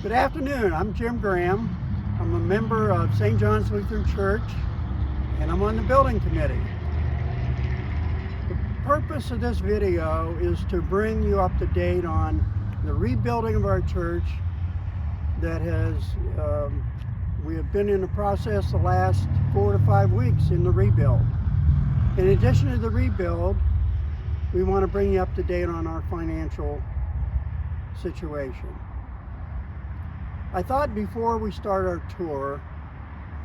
Good afternoon, I'm Jim Graham. I'm a member of St. John's Lutheran Church and I'm on the building committee. The purpose of this video is to bring you up to date on the rebuilding of our church that we have been in the process the last 4 to 5 weeks in the rebuild. In addition to the rebuild, we want to bring you up to date on our financial situation. I thought before we start our tour,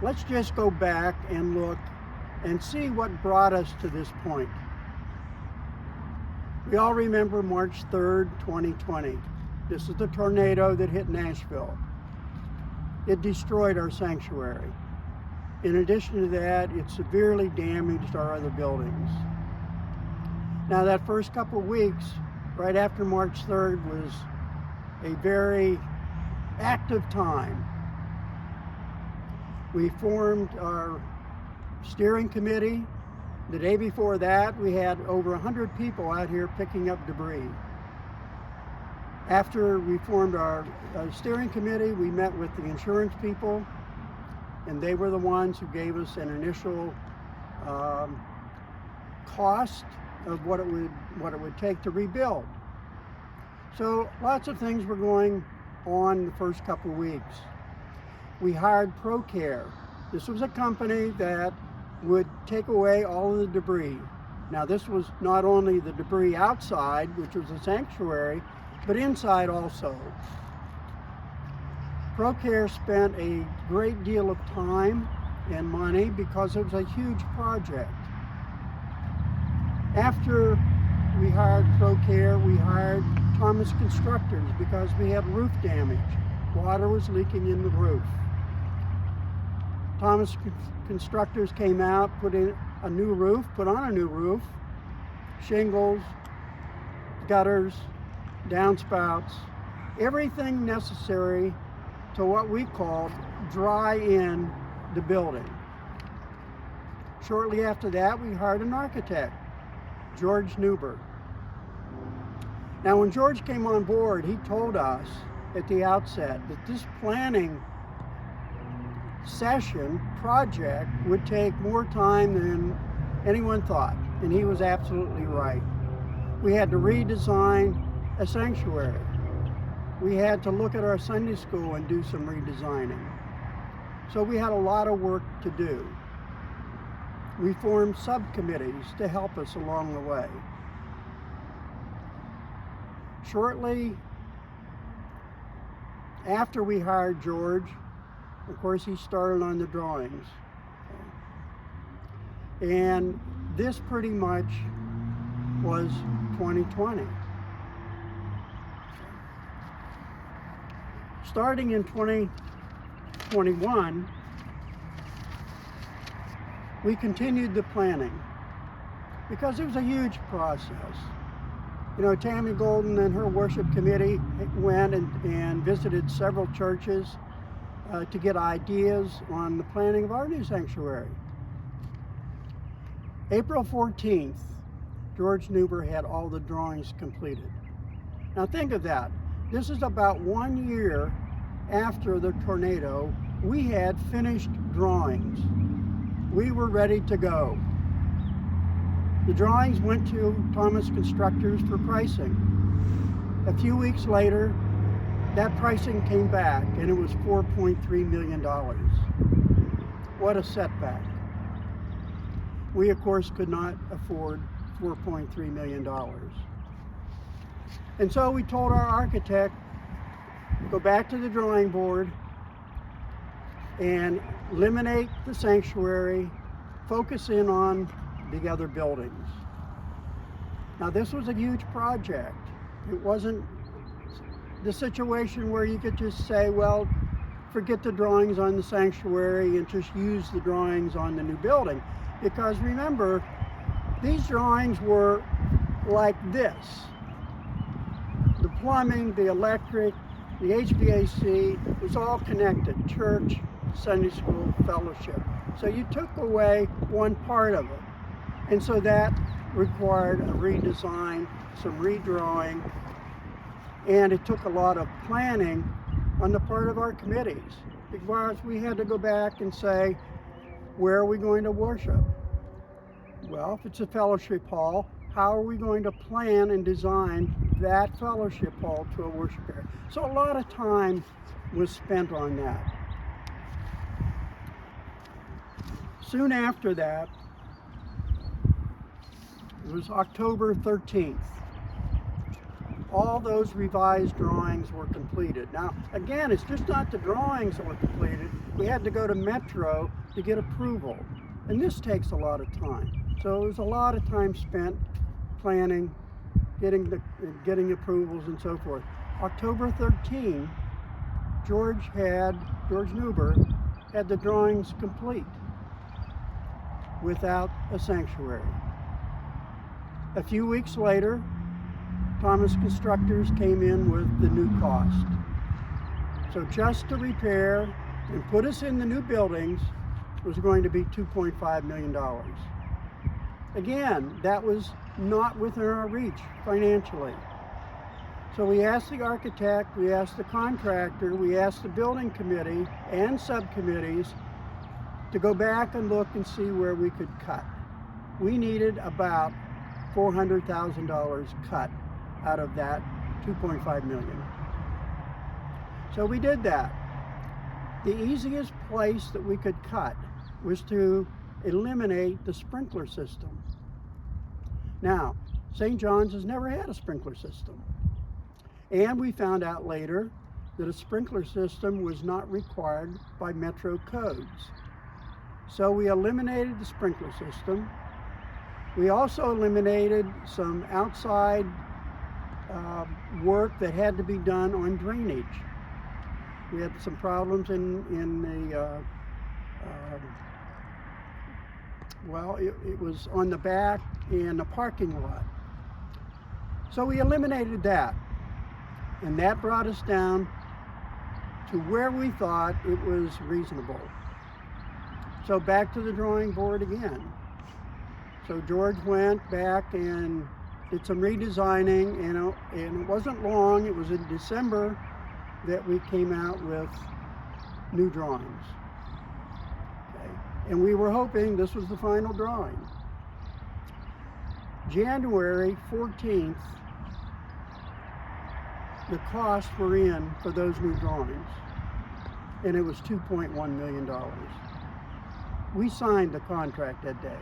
let's just go back and look and see what brought us to this point. We all remember March 3rd, 2020. This is the tornado that hit Nashville. It destroyed our sanctuary. In addition to that, it severely damaged our other buildings. Now that first couple of weeks, right after March 3rd, was a very active time. We formed our steering committee. The day before that, we had over 100 people out here picking up debris. After we formed our steering committee, we met with the insurance people, and they were the ones who gave us an initial cost of what it would take to rebuild. So lots of things were going on the first couple of weeks. We hired ProCare. This was a company that would take away all of the debris. Now this was not only the debris outside, which was a sanctuary, but inside also. ProCare spent a great deal of time and money because it was a huge project. After we hired ProCare, we hired Thomas Constructors because we had roof damage. Water was leaking in the roof. Thomas Constructors came out, put on a new roof, shingles, gutters, downspouts, everything necessary to what we called dry in the building. Shortly after that, we hired an architect, George Newberg. Now when George came on board, he told us at the outset that this planning project would take more time than anyone thought, and he was absolutely right. We had to redesign a sanctuary. We had to look at our Sunday school and do some redesigning. So we had a lot of work to do. We formed subcommittees to help us along the way. Shortly after we hired George, of course, he started on the drawings. And this pretty much was 2020. Starting in 2021, we continued the planning because it was a huge process. You know, Tammy Golden and her worship committee went and visited several churches to get ideas on the planning of our new sanctuary. April 14th, George Newberg had all the drawings completed. Now think of that. This is about 1 year after the tornado. We had finished drawings. We were ready to go. The drawings went to Thomas Constructors for pricing. A few weeks later, that pricing came back and it was $4.3 million. What a setback. We, of course, could not afford $4.3 million. And so we told our architect, go back to the drawing board and eliminate the sanctuary, focus in on the other buildings. Now this was a huge project. It wasn't the situation where you could just say, well, forget the drawings on the sanctuary and just use the drawings on the new building. Because remember, these drawings were like this. The plumbing, the electric, the HVAC was all connected. Church, Sunday school, fellowship. So you took away one part of it. And so that required a redesign, some redrawing, and it took a lot of planning on the part of our committees, because we had to go back and say, where are we going to worship? Well, if it's a fellowship hall, how are we going to plan and design that fellowship hall to a worship area? So a lot of time was spent on that. Soon after that, it was October 13th. All those revised drawings were completed. Now, again, it's just not the drawings that were completed. We had to go to Metro to get approval. And this takes a lot of time. So it was a lot of time spent planning, getting approvals and so forth. October 13, George Nuber had the drawings complete without a sanctuary. A few weeks later, Thomas Constructors came in with the new cost. So just to repair and put us in the new buildings was going to be $2.5 million. Again, that was not within our reach financially. So we asked the architect, we asked the contractor, we asked the building committee and subcommittees to go back and look and see where we could cut. We needed about $400,000 cut out of that $2.5 million. So we did that. The easiest place that we could cut was to eliminate the sprinkler system. Now, St. John's has never had a sprinkler system. And we found out later that a sprinkler system was not required by Metro codes. So we eliminated the sprinkler system. We also eliminated some outside work that had to be done on drainage. We had some problems in the, it was on the back in the parking lot. So we eliminated that. And that brought us down to where we thought it was reasonable. So back to the drawing board again. So George went back and did some redesigning, and it wasn't long, it was in December that we came out with new drawings. Okay. And we were hoping this was the final drawing. January 14th, the costs were in for those new drawings, and it was $2.1 million. We signed the contract that day.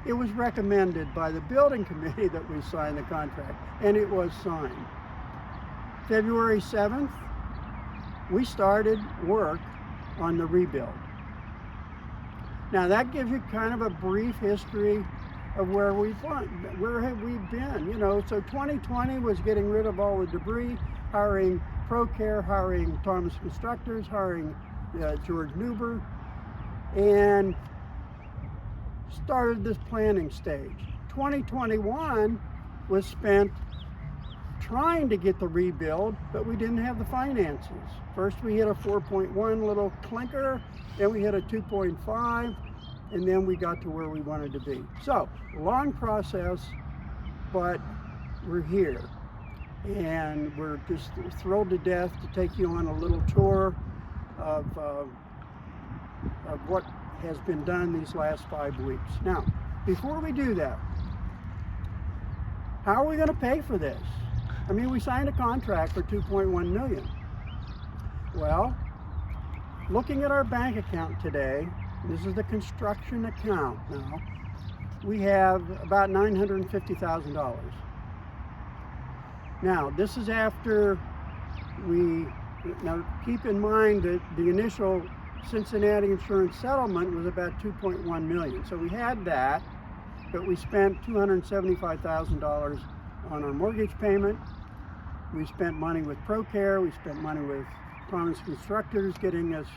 It was recommended by the building committee that we sign the contract, and it was signed. February 7th, we started work on the rebuild. Now that gives you kind of a brief history of where have we been, So 2020 was getting rid of all the debris, hiring ProCare, hiring Thomas Constructors, hiring George Nuber, and started this planning stage. 2021 was spent trying to get the rebuild, but we didn't have the finances. First we hit a 4.1 little clinker, then we hit a 2.5, and then we got to where we wanted to be. So, long process, but we're here. And we're just thrilled to death to take you on a little tour of what has been done these last 5 weeks. Now, before we do that, how are we going to pay for this? I mean, we signed a contract for $2.1 million. Well, looking at our bank account today, this is the construction account now, we have about $950,000. Now, this is after now keep in mind that the initial Cincinnati insurance settlement was about $2.1 million. So we had that, but we spent $275,000 on our mortgage payment. We spent money with ProCare, we spent money with Thomas Constructors, getting us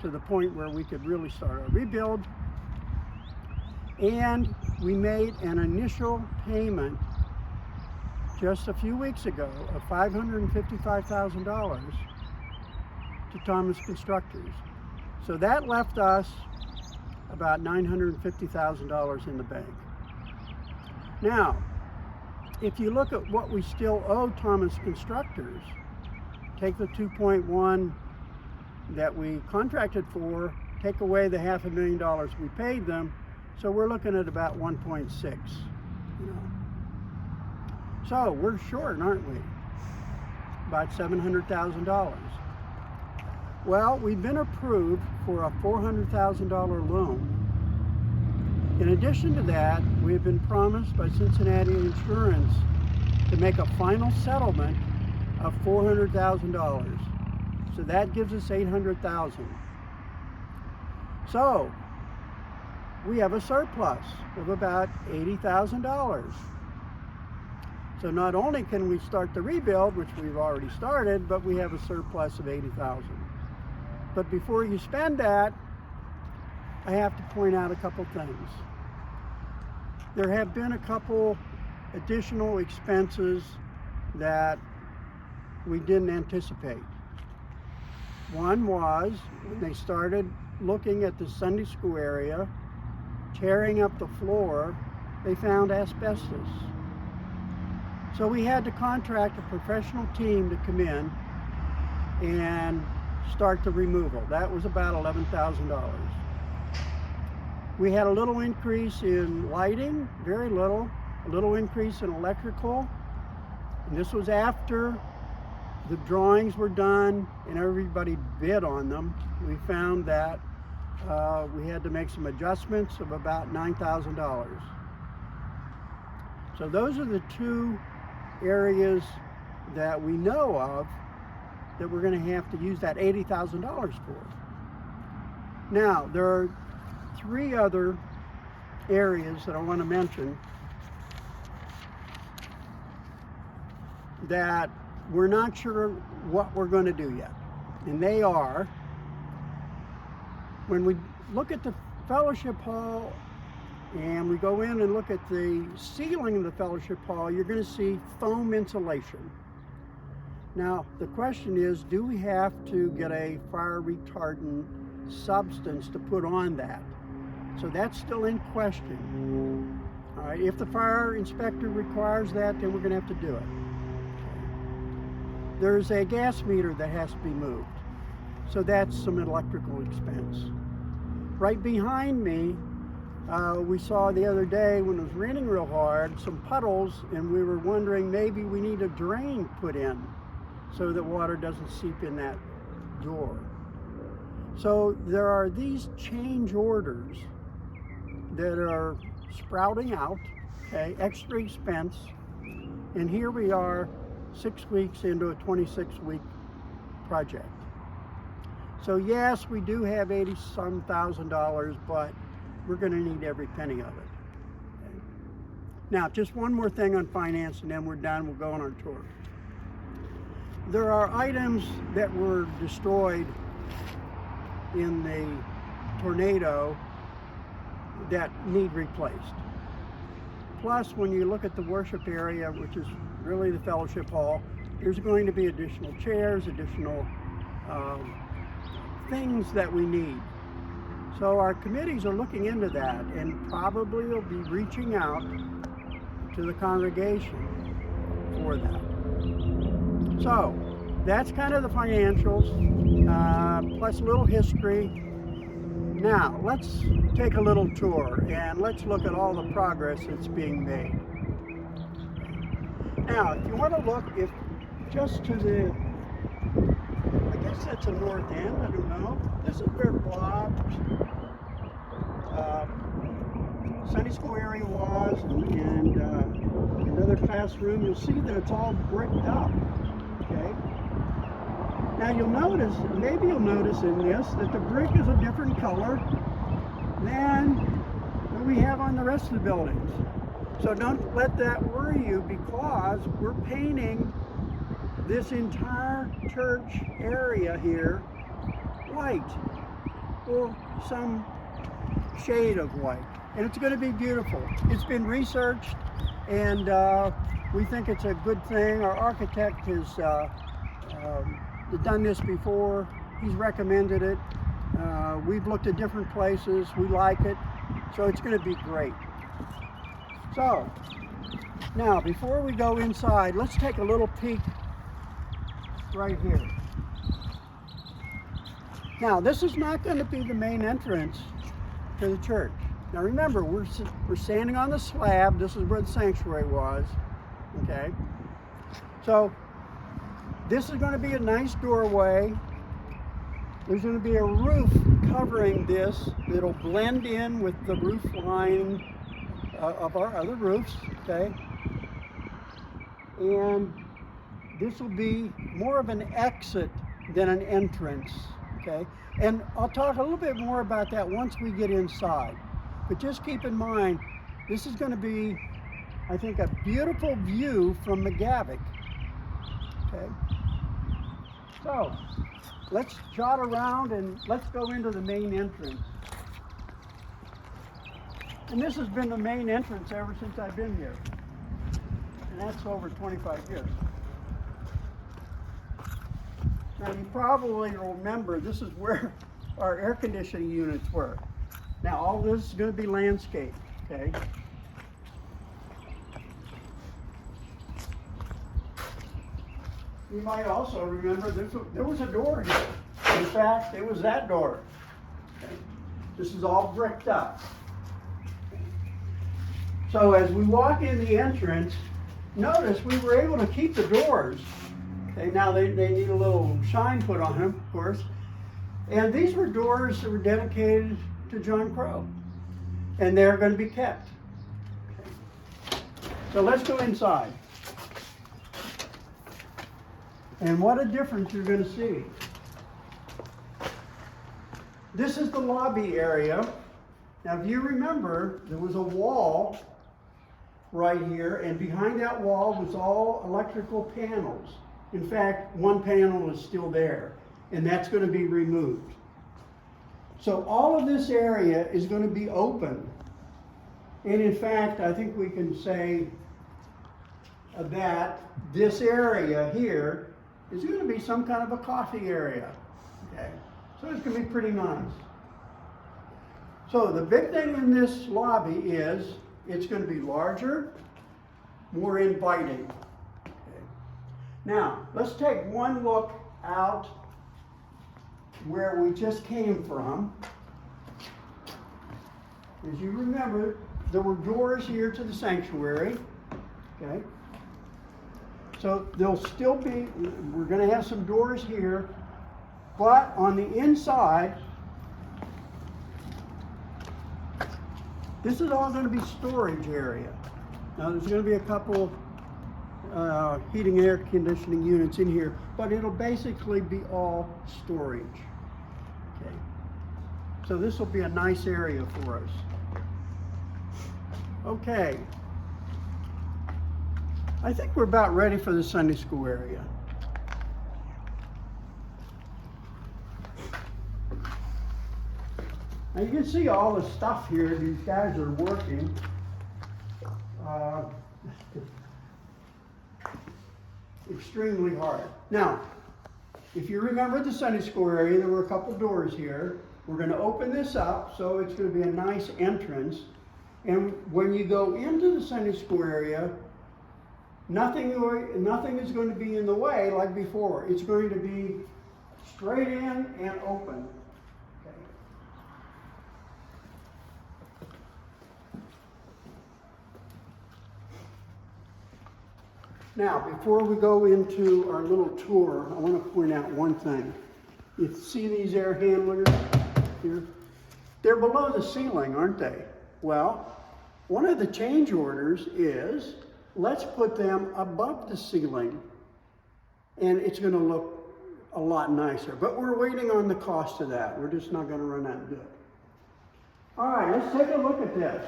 to the point where we could really start our rebuild. And we made an initial payment just a few weeks ago of $555,000 to Thomas Constructors. So that left us about $950,000 in the bank. Now, if you look at what we still owe Thomas Constructors, take the 2.1 that we contracted for, take away the $500,000 we paid them, so we're looking at about 1.6. You know. So we're short, aren't we? About $700,000. Well, we've been approved for a $400,000 loan. In addition to that, we've been promised by Cincinnati Insurance to make a final settlement of $400,000. So that gives us $800,000. So we have a surplus of about $80,000. So not only can we start the rebuild, which we've already started, but we have a surplus of $80,000. But before you spend that, I have to point out a couple things. There have been a couple additional expenses that we didn't anticipate. One was when they started looking at the Sunday school area, tearing up the floor, they found asbestos. So we had to contract a professional team to come in and start the removal. That was about $11,000. We had a little increase in lighting, very little, a little increase in electrical, and this was after the drawings were done and everybody bid on them. We found that we had to make some adjustments of about $9,000. So those are the two areas that we know of that we're going to have to use that $80,000 for. Now, there are three other areas that I want to mention that we're not sure what we're going to do yet. And they are, when we look at the fellowship hall and we go in and look at the ceiling of the fellowship hall, you're going to see foam insulation. Now, the question is, do we have to get a fire retardant substance to put on that? So that's still in question. All right, if the fire inspector requires that, then we're going to have to do it. There's a gas meter that has to be moved. So that's some electrical expense. Right behind me, we saw the other day when it was raining real hard, some puddles, and we were wondering maybe we need a drain put in so that water doesn't seep in that door. So there are these change orders that are sprouting out, okay, extra expense, and here we are 6 weeks into a 26-week project. So yes, we do have $80-some thousand, but we're going to need every penny of it. Okay. Now, just one more thing on finance, and then we're done. We'll go on our tour. There are items that were destroyed in the tornado that need replaced. Plus, when you look at the worship area, which is really the fellowship hall, there's going to be additional chairs, additional things that we need. So our committees are looking into that and probably will be reaching out to the congregation for that. So that's kind of the financials, plus a little history. Now let's take a little tour and let's look at all the progress that's being made. Now, if you want to look, if just to the, I guess that's the north end, I don't know. This is where Bob's Sunday school area was, and another classroom. You'll see that it's all bricked up, okay? Now you'll notice, maybe you'll notice in this, that the brick is a different color than what we have on the rest of the buildings. So don't let that worry you, because we're painting this entire church area here white, or some shade of white. And it's going to be beautiful. It's been researched, and we think it's a good thing. Our architect has done this before. He's recommended it. We've looked at different places. We like it. So it's going to be great. So, now before we go inside, let's take a little peek right here. Now, this is not going to be the main entrance to the church. Now remember, we're standing on the slab. This is where the sanctuary was, okay? So this is going to be a nice doorway. There's going to be a roof covering this. It'll blend in with the roof line of our other roofs, okay? And this will be more of an exit than an entrance, okay? And I'll talk a little bit more about that once we get inside. But just keep in mind, this is going to be, I think, a beautiful view from McGavick, okay? So, let's jot around and let's go into the main entrance. And this has been the main entrance ever since I've been here. And that's over 25 years. Now you probably remember this is where our air conditioning units were. Now all this is going to be landscape, okay? You might also remember there was a door here. In fact, it was that door. Okay? This is all bricked up. So as we walk in the entrance, notice we were able to keep the doors. Okay, now they need a little shine put on them, of course. And these were doors that were dedicated to John Crow. And they're going to be kept. Okay. So let's go inside. And what a difference you're going to see. This is the lobby area. Now if you remember, there was a wall right here, and behind that wall was all electrical panels. In fact, one panel is still there, and that's going to be removed. So all of this area is going to be open. And in fact, I think we can say that this area here is going to be some kind of a coffee area. Okay, so it's going to be pretty nice. So the big thing in this lobby is it's going to be larger, more inviting. Okay. Now, let's take one look out where we just came from. As you remember, there were doors here to the sanctuary. Okay. So there'll still be, we're going to have some doors here, but on the inside, this is all going to be storage area. Now there's going to be a couple heating and air conditioning units in here, but it'll basically be all storage. Okay. So this will be a nice area for us. Okay. I think we're about ready for the Sunday school area. Now you can see all the stuff here. These guys are working. Extremely hard. Now, if you remember the Sunday school area, there were a couple doors here. We're going to open this up, so it's going to be a nice entrance. And when you go into the Sunday school area, nothing is going to be in the way like before. It's going to be straight in and open. Okay. Now, before we go into our little tour, I want to point out one thing. You see these air handlers here? They're below the ceiling, aren't they? Well, one of the change orders is let's put them above the ceiling, and it's going to look a lot nicer. But we're waiting on the cost of that. We're just not going to run out and do it. All right, let's take a look at this.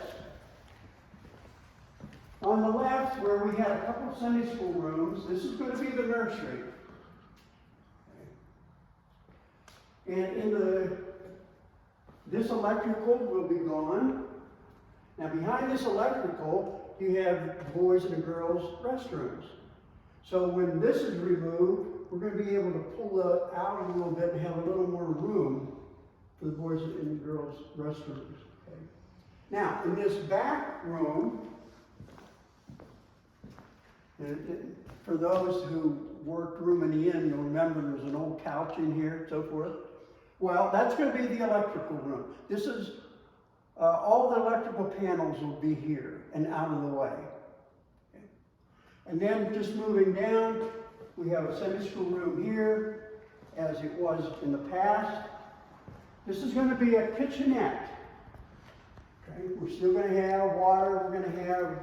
On the left, where we had a couple of Sunday school rooms, this is going to be the nursery. And this electrical will be gone. Now behind this electrical, you have boys and girls restrooms. So when this is removed, we're going to be able to pull that out a little bit and have a little more room for the boys and girls restrooms. Okay. Now in this back room, for those who worked room in the inn, you'll remember there's an old couch in here and so forth. Well, that's going to be the electrical room. This is, all the electrical panels will be here and out of the way. Okay. And then just moving down, we have a Sunday school room here, as it was in the past. This is going to be a kitchenette. Okay. We're still going to have water, we're going to have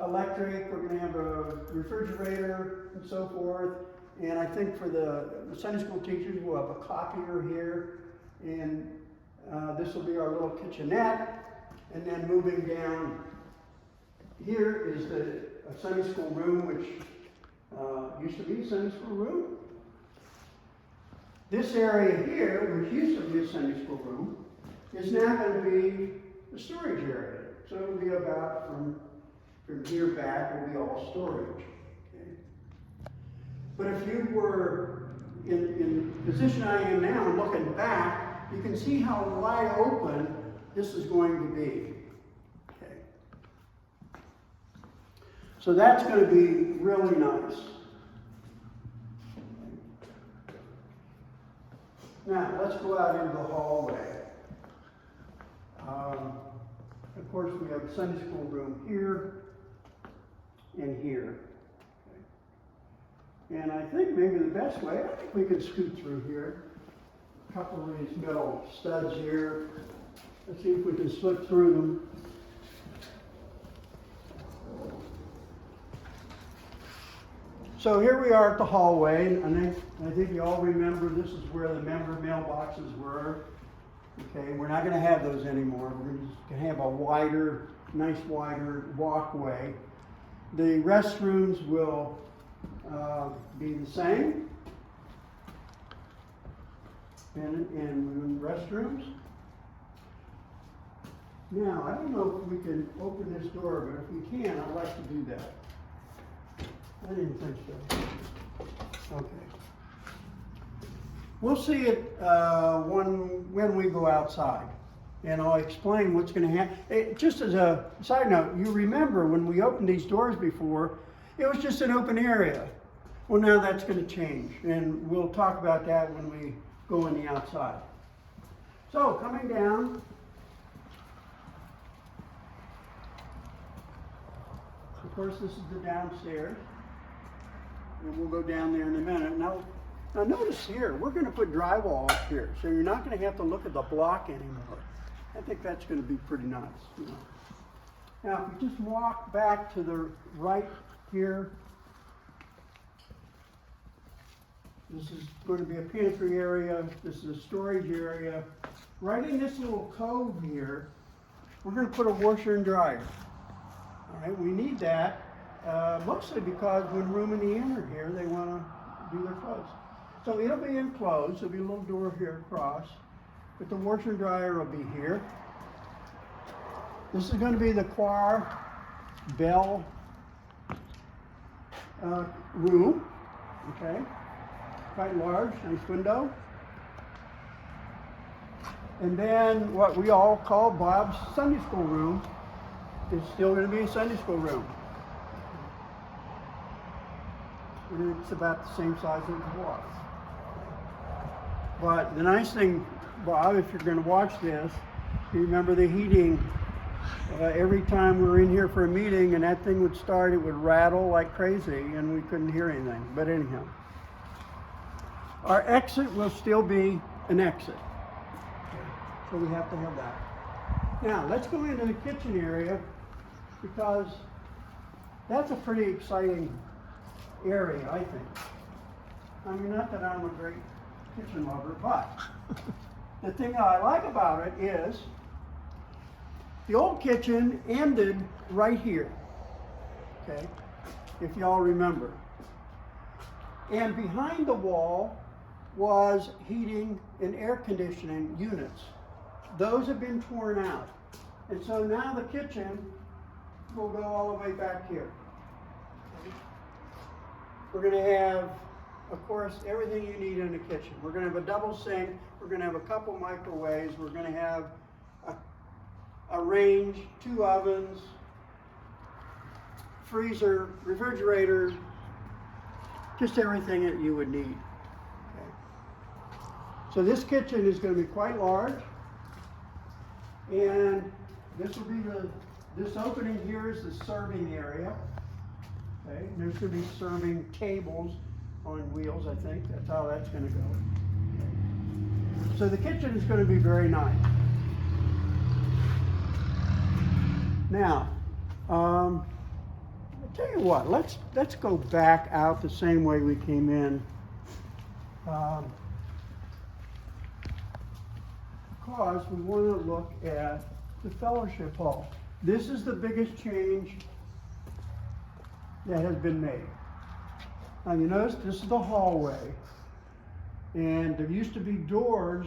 electric, we're going to have a refrigerator and so forth. And I think for the Sunday school teachers, we'll have a copier here. And this will be our little kitchenette. And then moving down here is a Sunday school room, which used to be a Sunday school room. This area here, which used to be a Sunday school room, is now going to be the storage area. So it'll be about from here back, it'll be all storage. Okay? But if you were in the position I am now and looking back, you can see how wide open this is going to be. Okay. So that's going to be really nice. Now, let's go out into the hallway. Of course, we have a Sunday school room here and here. Okay. And I think maybe the best way, I think we can scoot through here. A couple of these metal studs here. Let's see if we can slip through them. So here we are at the hallway, and I think you all remember this is where the member mailboxes were. Okay, we're not going to have those anymore. We're just going to have a wider, nice wider walkway. The restrooms will be the same. And restrooms. Now, I don't know if we can open this door, but if we can, I'd like to do that. I didn't think so. Okay. We'll see it when we go outside. And I'll explain what's going to happen. Just as a side note, you remember when we opened these doors before, it was just an open area. Well, now that's going to change. And we'll talk about that when we go on the outside. So, coming down. Of course, this is the downstairs. And we'll go down there in a minute. Now notice here, we're going to put drywall up here. So you're not going to have to look at the block anymore. I think that's going to be pretty nice. You know. Now, if you just walk back to the right here, this is going to be a pantry area. This is a storage area. Right in this little cove here, we're going to put a washer and dryer. All right, we need that mostly because when room and the inn are here, they want to do their clothes. So it'll be enclosed. There'll be a little door here across. But the washer and dryer will be here. This is going to be the choir bell room. Okay, quite large, nice window. And then what we all call Bob's Sunday school room is still going to be a Sunday school room. And it's about the same size as it was. But the nice thing, Bob, if you're going to watch this, you remember the heating. Every time we were in here for a meeting and that thing would start, it would rattle like crazy and we couldn't hear anything. But anyhow, our exit will still be an exit. So we have to have that. Now, let's go into the kitchen area because that's a pretty exciting area, I think. I mean, not that I'm a great kitchen lover, but the thing that I like about it is the old kitchen ended right here, okay, if y'all remember. And behind the wall was heating and air conditioning units. Those have been torn out. And so now the kitchen will go all the way back here. We're going to have, of course, everything you need in the kitchen. We're going to have a double sink. We're going to have a couple microwaves. We're going to have a range, 2 ovens, freezer, refrigerator, just everything that you would need. Okay. So this kitchen is going to be quite large, and this will be this opening here is the serving area. Okay, and there's going to be serving tables on wheels, I think. That's how that's going to go. Okay. So the kitchen is going to be very nice. Now, I'll tell you what, let's go back out the same way we came in. Because we want to look at the fellowship hall. This is the biggest change that has been made. Now you notice this is the hallway, and there used to be doors,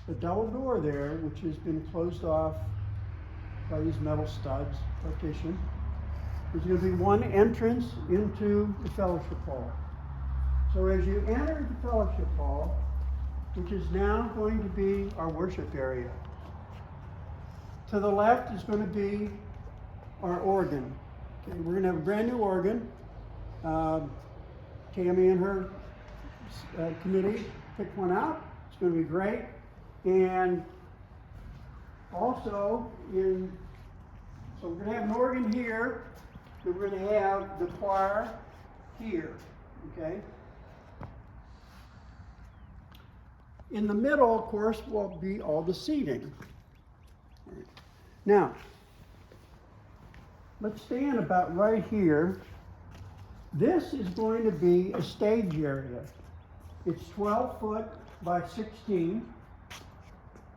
a double door there, which has been closed off by these metal studs, partition. There's going to be one entrance into the fellowship hall. So as you enter the fellowship hall, which is now going to be our worship area, to the left is going to be our organ. Okay, we're going to have a brand new organ. Tammy and her committee picked one out. It's going to be great. And also, so we're going to have an organ here. So we're going to have the choir here. Okay. In the middle, of course, will be all the seating. Now, let's stand about right here. This is going to be a stage area. It's 12 foot by 16,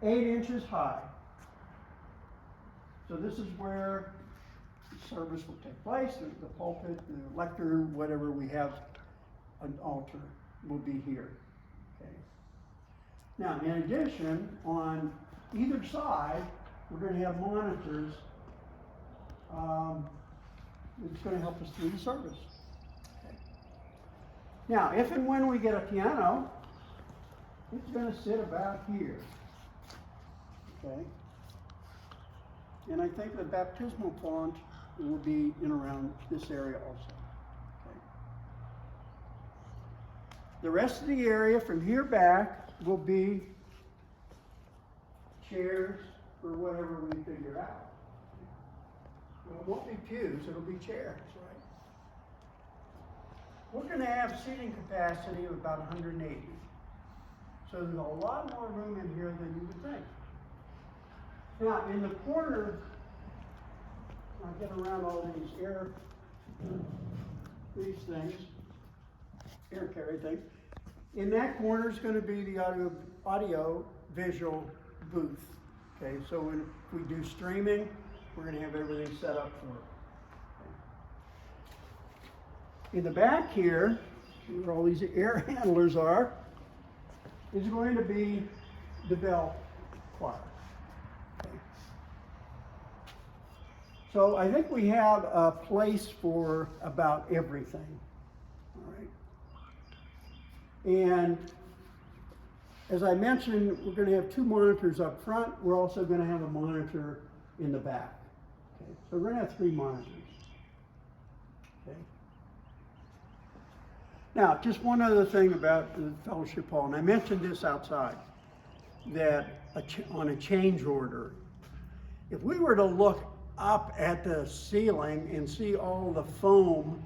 8 inches high. So this is where the service will take place. The pulpit, the lectern, whatever we have, an altar will be here. Okay. Now, in addition, on either side, we're going to have monitors. It's going to help us through the service. Okay. Now, if and when we get a piano, it's going to sit about here. Okay. And I think the baptismal font will be in around this area also. Okay. The rest of the area from here back will be chairs or whatever we figure out. Well, it won't be pews, it'll be chairs, right? We're going to have seating capacity of about 180. So there's a lot more room in here than you would think. Now, in the corner, I'll get around all these things, air carry things. In that corner is going to be the audio visual booth. Okay, so when we do streaming, we're going to have everything set up for it. Okay. In the back here, where all these air handlers are, is going to be the bell choir. Okay. So I think we have a place for about everything. All right. And as I mentioned, we're going to have 2 monitors up front. We're also going to have a monitor in the back. Okay. So we're going to have 3 monitors. Okay. Now, just one other thing about the fellowship hall, and I mentioned this outside, that on a change order, if we were to look up at the ceiling and see all the foam,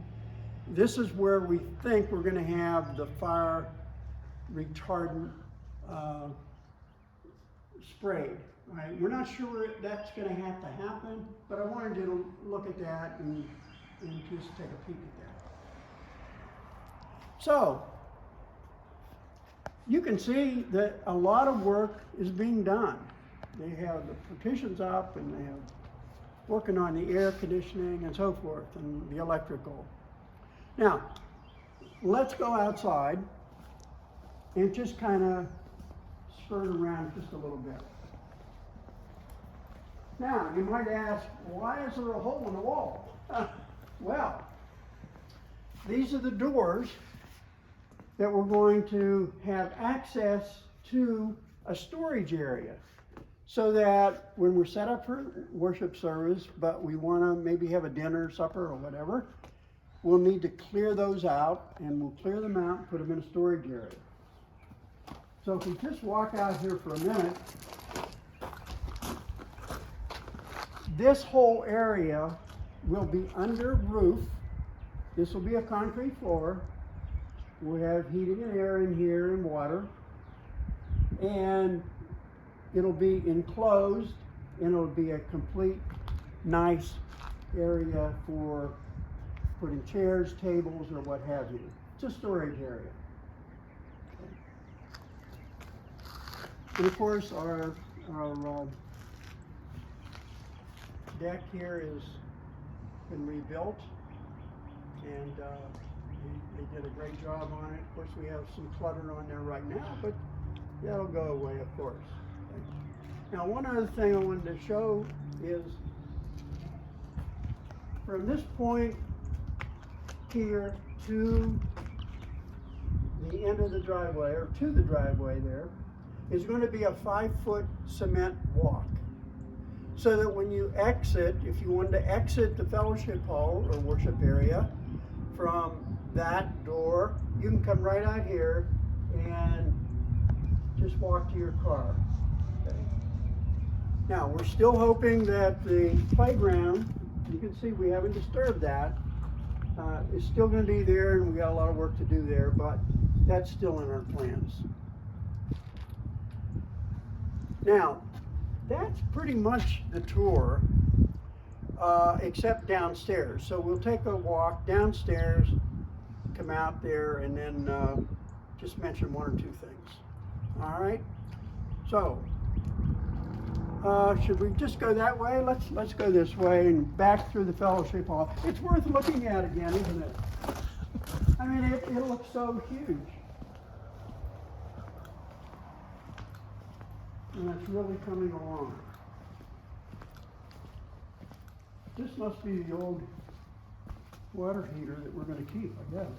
this is where we think we're going to have the fire retardant sprayed. Right? We're not sure that's going to have to happen, but I wanted you to look at that and just take a peek at that. So, you can see that a lot of work is being done. They have the partitions up and they have working on the air conditioning and so forth and the electrical. Now, let's go outside and just kind of skirt around just a little bit. Now, you might ask, why is there a hole in the wall? Well, these are the doors that we're going to have access to a storage area, so that when we're set up for worship service, but we want to maybe have a dinner, supper, or whatever, we'll need to clear those out, and we'll clear them out and put them in a storage area. So if we just walk out here for a minute, this whole area will be under roof. This will be a concrete floor. We'll have heating and air in here and water. And it'll be enclosed, and it'll be a complete nice area for putting chairs, tables, or what have you. It's a storage area. And of course, our deck here has been rebuilt, and they did a great job on it. Of course, we have some clutter on there right now, but that'll go away, of course. Now, one other thing I wanted to show is from this point here to the end of the driveway, or to the driveway there, is going to be a 5-foot cement walk. So that when you exit, if you wanted to exit the fellowship hall or worship area from that door, you can come right out here and just walk to your car. Okay. Now, we're still hoping that the playground, you can see we haven't disturbed that, is still going to be there, and we got a lot of work to do there, but that's still in our plans. Now, that's pretty much the tour, except downstairs. So we'll take a walk downstairs, come out there, and then just mention one or two things. All right? So, should we just go that way? Let's go this way and back through the fellowship hall. It's worth looking at again, isn't it? I mean, it looks so huge. And it's really coming along. This must be the old water heater that we're going to keep, I guess.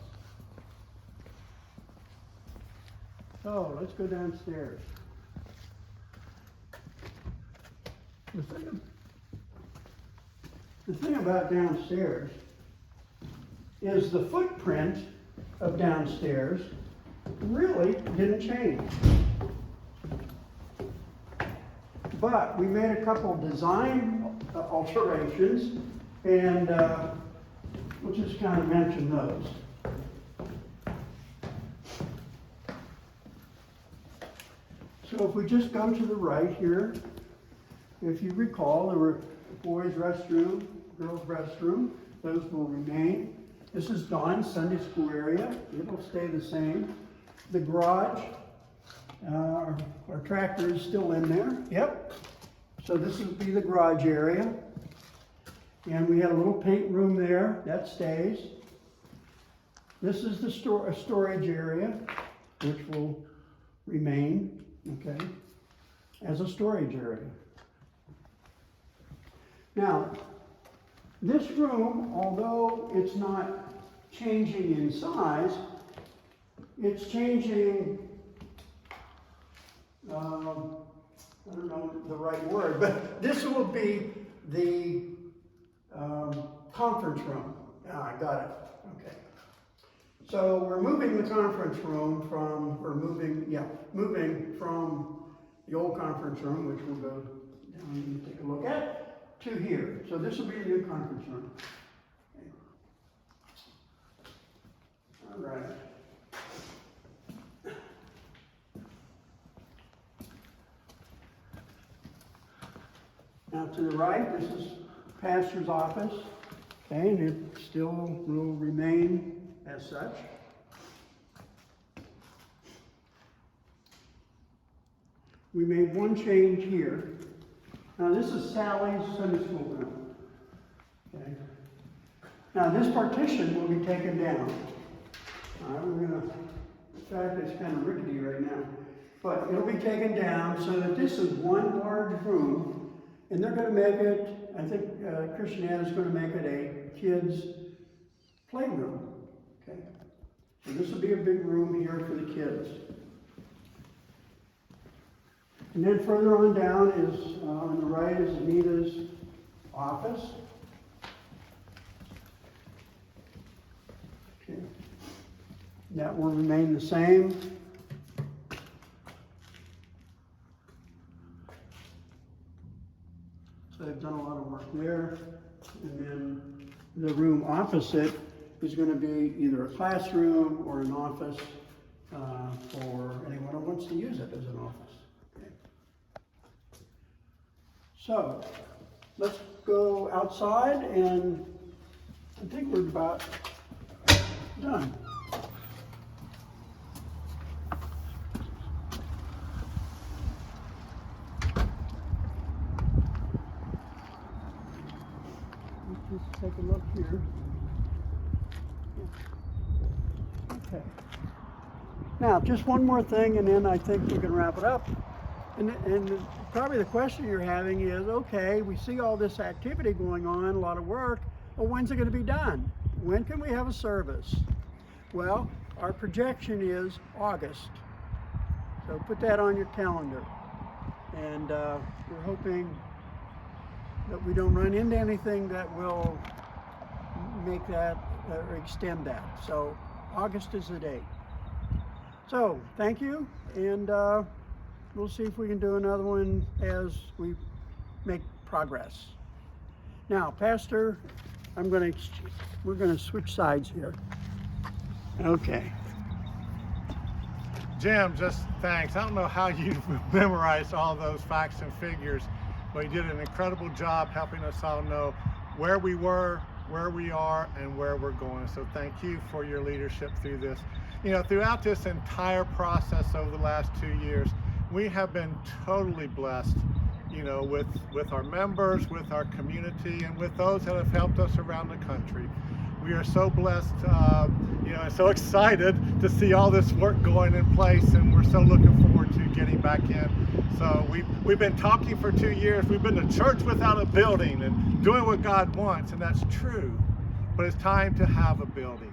So let's go downstairs. The thing about downstairs is the footprint of downstairs really didn't change. But we made a couple design alterations, and we'll just kind of mention those. So if we just go to the right here, if you recall, there were boys' restroom, girls' restroom. Those will remain. This is Dawn's Sunday school area. It'll stay the same. The garage, our tractor is still in there. Yep. So this will be the garage area. And we had a little paint room there. That stays. This is the storage area, which will remain, okay, as a storage area. Now, this room, although it's not changing in size, it's changing, I don't know the right word, but this will be the conference room. Ah, I got it. Okay. So we're moving the conference room from, moving from the old conference room, which we'll go down and take a look at, to here. So this will be the new conference room. Okay. All right. Now to the right, this is pastor's office. Okay, and it still will remain as such. We made one change here. Now this is Sally's Sunday school room. Okay. Now this partition will be taken down. We're gonna, in fact, it's kind of rickety right now, but it'll be taken down so that this is one large room, and they're going to make it, I think Christian Ann is going to make it a kids' playroom. Okay. So this will be a big room here for the kids. And then further on down is, on the right is Anita's office. That will remain the same. So they've done a lot of work there. And then the room opposite is going to be either a classroom or an office for anyone who wants to use it as an office. Okay. So let's go outside, and I think we're about done. Let's just take a look here. Okay. Now, just one more thing, and then I think we can wrap it up. And probably the question you're having is, okay, we see all this activity going on, a lot of work, well, when's it going to be done? When can we have a service? Well, our projection is August. So put that on your calendar. And we're hoping that we don't run into anything that will make that or extend that. So August is the date. So thank you, and we'll see if we can do another one as we make progress. Now, Pastor, we're gonna switch sides here. Okay. Jim, just thanks. I don't know how you memorized all those facts and figures, but you did an incredible job helping us all know where we were, where we are, and where we're going. So thank you for your leadership through this. You know, throughout this entire process over the last 2 years, we have been totally blessed, you know, with our members, with our community, and with those that have helped us around the country. We are so blessed, you know, and so excited to see all this work going in place, and we're so looking forward to getting back in. So we've been talking for 2 years. We've been a church without a building and doing what God wants, and that's true. But it's time to have a building,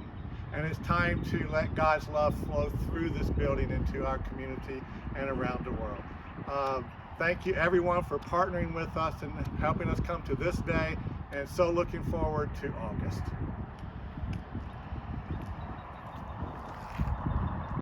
and it's time to let God's love flow through this building into our community and around the world. Thank you, everyone, for partnering with us and helping us come to this day, and so looking forward to August.